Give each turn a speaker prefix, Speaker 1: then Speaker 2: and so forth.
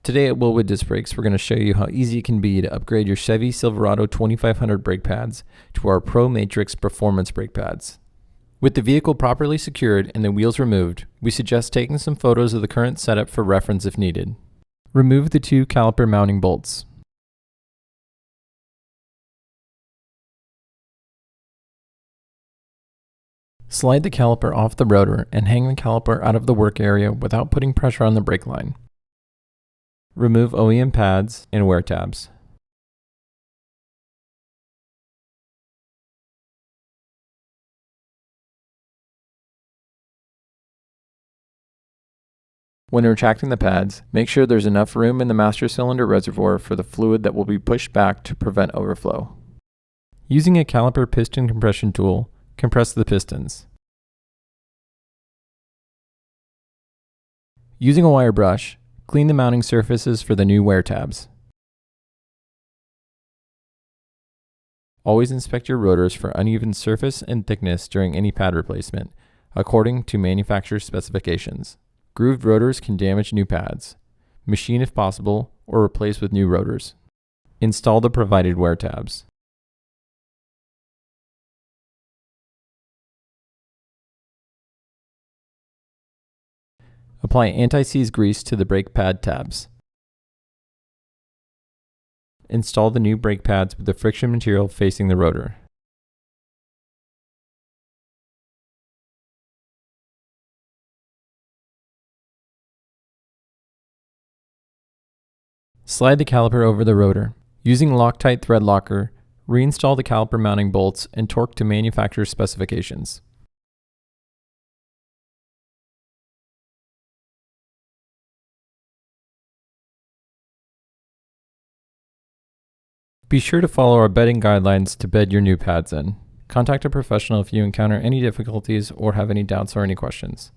Speaker 1: Today at Wilwood Disc Brakes, we're going to show you how easy it can be to upgrade your Chevy Silverado 2500 brake pads to our ProMatrix performance brake pads. With the vehicle properly secured and the wheels removed, we suggest taking some photos of the current setup for reference if needed. Remove the two caliper mounting bolts. Slide the caliper off the rotor and hang the caliper out of the work area without putting pressure on the brake line. Remove OEM pads and wear tabs. When retracting the pads, make sure there's enough room in the master cylinder reservoir for the fluid that will be pushed back to prevent overflow. Using a caliper piston compression tool, compress the pistons. Using a wire brush, clean the mounting surfaces for the new wear tabs. Always inspect your rotors for uneven surface and thickness during any pad replacement, according to manufacturer's specifications. Grooved rotors can damage new pads. Machine if possible, or replace with new rotors. Install the provided wear tabs. Apply anti-seize grease to the brake pad tabs. Install the new brake pads with the friction material facing the rotor. Slide the caliper over the rotor. Using Loctite thread locker, reinstall the caliper mounting bolts and torque to manufacturer's specifications. Be sure to follow our bedding guidelines to bed your new pads in. Contact a professional if you encounter any difficulties or have any doubts or any questions.